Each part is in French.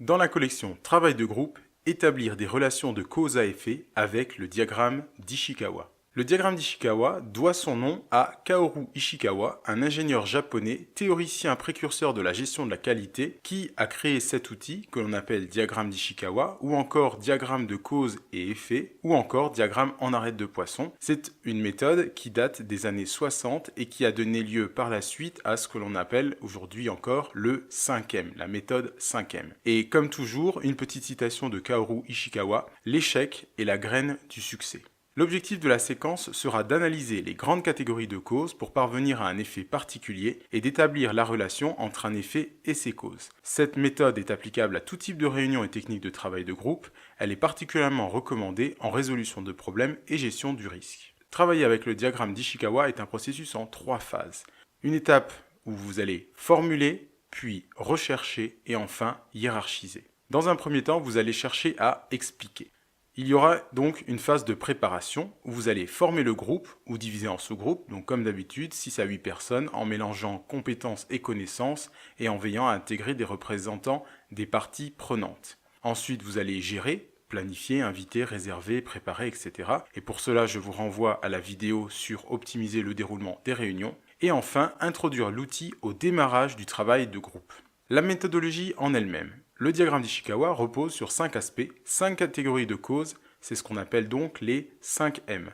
Dans la collection Travail de groupe, établir des relations de cause à effet avec le diagramme d'Ishikawa. Le diagramme d'Ishikawa doit son nom à Kaoru Ishikawa, un ingénieur japonais, théoricien précurseur de la gestion de la qualité, qui a créé cet outil que l'on appelle diagramme d'Ishikawa, ou encore diagramme de cause et effet, ou encore diagramme en arête de poisson. C'est une méthode qui date des années 60 et qui a donné lieu par la suite à ce que l'on appelle aujourd'hui encore le 5M, la méthode 5M. Et comme toujours, une petite citation de Kaoru Ishikawa, l'échec est la graine du succès. L'objectif de la séquence sera d'analyser les grandes catégories de causes pour parvenir à un effet particulier et d'établir la relation entre un effet et ses causes. Cette méthode est applicable à tout type de réunions et techniques de travail de groupe. Elle est particulièrement recommandée en résolution de problèmes et gestion du risque. Travailler avec le diagramme d'Ishikawa est un processus en 3 phases. Une étape où vous allez formuler, puis rechercher et enfin hiérarchiser. Dans un premier temps, vous allez chercher à expliquer. Il y aura donc une phase de préparation où vous allez former le groupe ou diviser en sous-groupes, donc comme d'habitude 6 à 8 personnes en mélangeant compétences et connaissances et en veillant à intégrer des représentants des parties prenantes. Ensuite vous allez gérer, planifier, inviter, réserver, préparer, etc. Et pour cela je vous renvoie à la vidéo sur optimiser le déroulement des réunions. Et enfin introduire l'outil au démarrage du travail de groupe. La méthodologie en elle-même. Le diagramme d'Ishikawa repose sur 5 aspects, 5 catégories de causes, c'est ce qu'on appelle donc les 5M.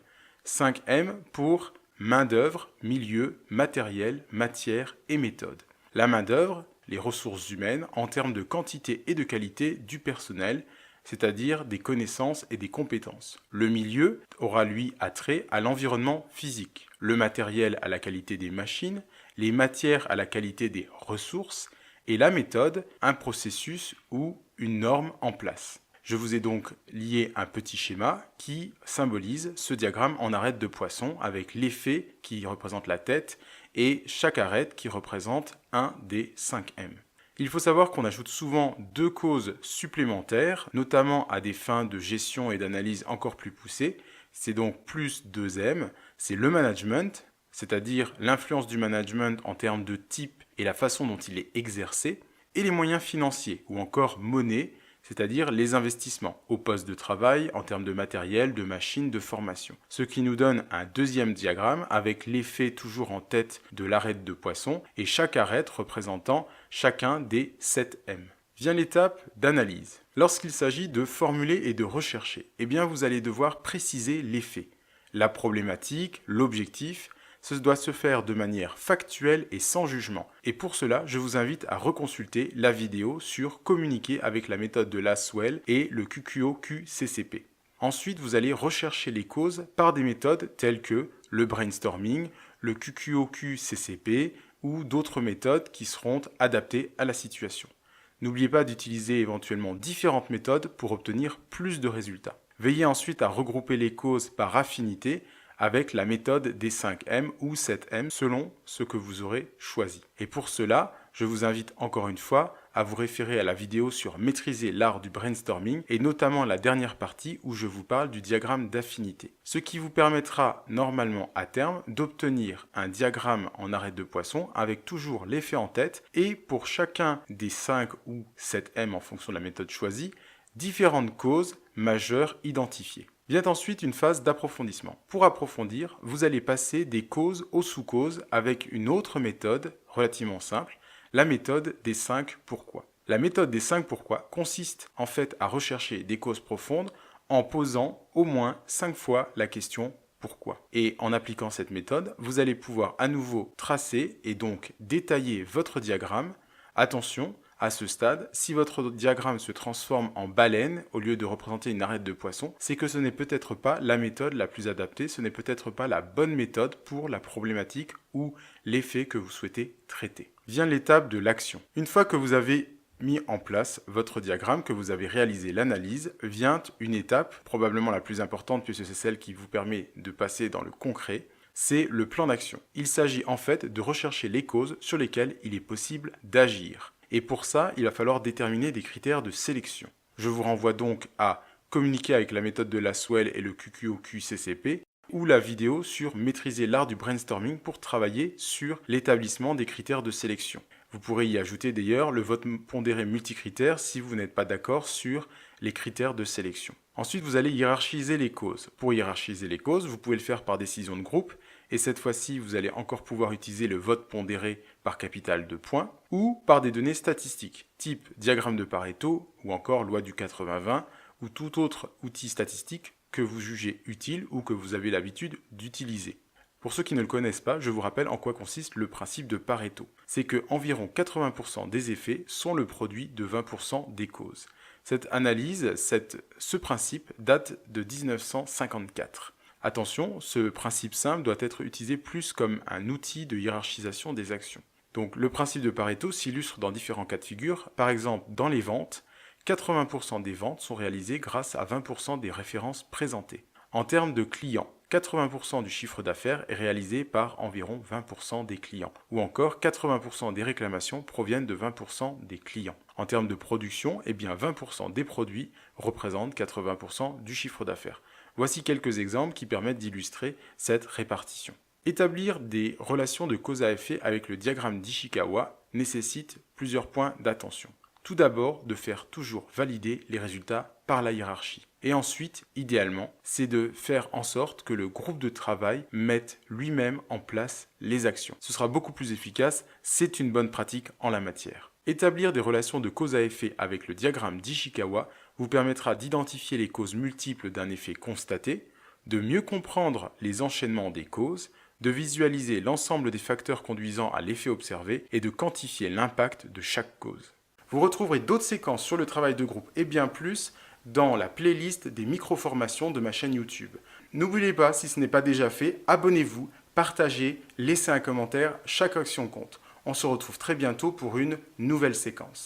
5M pour main-d'œuvre, milieu, matériel, matière et méthode. La main-d'œuvre, les ressources humaines en termes de quantité et de qualité du personnel, c'est-à-dire des connaissances et des compétences. Le milieu aura lui attrait à l'environnement physique, le matériel à la qualité des machines, les matières à la qualité des ressources, et la méthode, un processus ou une norme en place. Je vous ai donc lié un petit schéma qui symbolise ce diagramme en arête de poisson avec l'effet qui représente la tête et chaque arête qui représente un des 5M. Il faut savoir qu'on ajoute souvent 2 causes supplémentaires, notamment à des fins de gestion et d'analyse encore plus poussées. C'est donc plus 2M, c'est le management, c'est-à-dire l'influence du management en termes de type et la façon dont il est exercé, et les moyens financiers, ou encore monnaie, c'est-à-dire les investissements au poste de travail en termes de matériel, de machines, de formation. Ce qui nous donne un deuxième diagramme avec l'effet toujours en tête de l'arête de poisson et chaque arête représentant chacun des 7M. Vient l'étape d'analyse. Lorsqu'il s'agit de formuler et de rechercher, eh bien vous allez devoir préciser l'effet, la problématique, l'objectif. Ce doit se faire de manière factuelle et sans jugement. Et pour cela, je vous invite à reconsulter la vidéo sur communiquer avec la méthode de Lasswell et le QQO-QCCP. Ensuite, vous allez rechercher les causes par des méthodes telles que le brainstorming, le QQO-QCCP ou d'autres méthodes qui seront adaptées à la situation. N'oubliez pas d'utiliser éventuellement différentes méthodes pour obtenir plus de résultats. Veillez ensuite à regrouper les causes par affinité avec la méthode des 5M ou 7M selon ce que vous aurez choisi. Et pour cela, je vous invite encore une fois à vous référer à la vidéo sur maîtriser l'art du brainstorming et notamment la dernière partie où je vous parle du diagramme d'affinité. Ce qui vous permettra normalement à terme d'obtenir un diagramme en arête de poisson avec toujours l'effet en tête et pour chacun des 5 ou 7M en fonction de la méthode choisie, différentes causes majeures identifiées. Vient ensuite une phase d'approfondissement. Pour approfondir, vous allez passer des causes aux sous-causes avec une autre méthode relativement simple, la méthode des 5 pourquoi. La méthode des 5 pourquoi consiste en fait à rechercher des causes profondes en posant au moins 5 fois la question pourquoi. Et en appliquant cette méthode, vous allez pouvoir à nouveau tracer et donc détailler votre diagramme. Attention, à ce stade, si votre diagramme se transforme en baleine au lieu de représenter une arête de poisson, c'est que ce n'est peut-être pas la méthode la plus adaptée, ce n'est peut-être pas la bonne méthode pour la problématique ou l'effet que vous souhaitez traiter. Vient l'étape de l'action. Une fois que vous avez mis en place votre diagramme, que vous avez réalisé l'analyse, vient une étape, probablement la plus importante puisque c'est celle qui vous permet de passer dans le concret, c'est le plan d'action. Il s'agit en fait de rechercher les causes sur lesquelles il est possible d'agir. Et pour ça, il va falloir déterminer des critères de sélection. Je vous renvoie donc à communiquer avec la méthode de Lasswell et le QQO-QCCP ou la vidéo sur maîtriser l'art du brainstorming pour travailler sur l'établissement des critères de sélection. Vous pourrez y ajouter d'ailleurs le vote pondéré multicritère si vous n'êtes pas d'accord sur les critères de sélection. Ensuite, vous allez hiérarchiser les causes. Pour hiérarchiser les causes, vous pouvez le faire par décision de groupe, et cette fois-ci, vous allez encore pouvoir utiliser le vote pondéré par capital de points, ou par des données statistiques, type diagramme de Pareto, ou encore loi du 80-20, ou tout autre outil statistique que vous jugez utile ou que vous avez l'habitude d'utiliser. Pour ceux qui ne le connaissent pas, je vous rappelle en quoi consiste le principe de Pareto. C'est que environ 80% des effets sont le produit de 20% des causes. Cette analyse, ce principe date de 1954. Attention, ce principe simple doit être utilisé plus comme un outil de hiérarchisation des actions. Donc le principe de Pareto s'illustre dans différents cas de figure. Par exemple, dans les ventes, 80% des ventes sont réalisées grâce à 20% des références présentées. En termes de clients, 80% du chiffre d'affaires est réalisé par environ 20% des clients. Ou encore, 80% des réclamations proviennent de 20% des clients. En termes de production, 20% des produits représentent 80% du chiffre d'affaires. Voici quelques exemples qui permettent d'illustrer cette répartition. Établir des relations de cause à effet avec le diagramme d'Ishikawa nécessite plusieurs points d'attention. Tout d'abord, de faire toujours valider les résultats par la hiérarchie. Et ensuite, idéalement, c'est de faire en sorte que le groupe de travail mette lui-même en place les actions. Ce sera beaucoup plus efficace, c'est une bonne pratique en la matière. Établir des relations de cause à effet avec le diagramme d'Ishikawa vous permettra d'identifier les causes multiples d'un effet constaté, de mieux comprendre les enchaînements des causes, de visualiser l'ensemble des facteurs conduisant à l'effet observé et de quantifier l'impact de chaque cause. Vous retrouverez d'autres séquences sur le travail de groupe et bien plus dans la playlist des micro-formations de ma chaîne YouTube. N'oubliez pas, si ce n'est pas déjà fait, abonnez-vous, partagez, laissez un commentaire, chaque action compte. On se retrouve très bientôt pour une nouvelle séquence.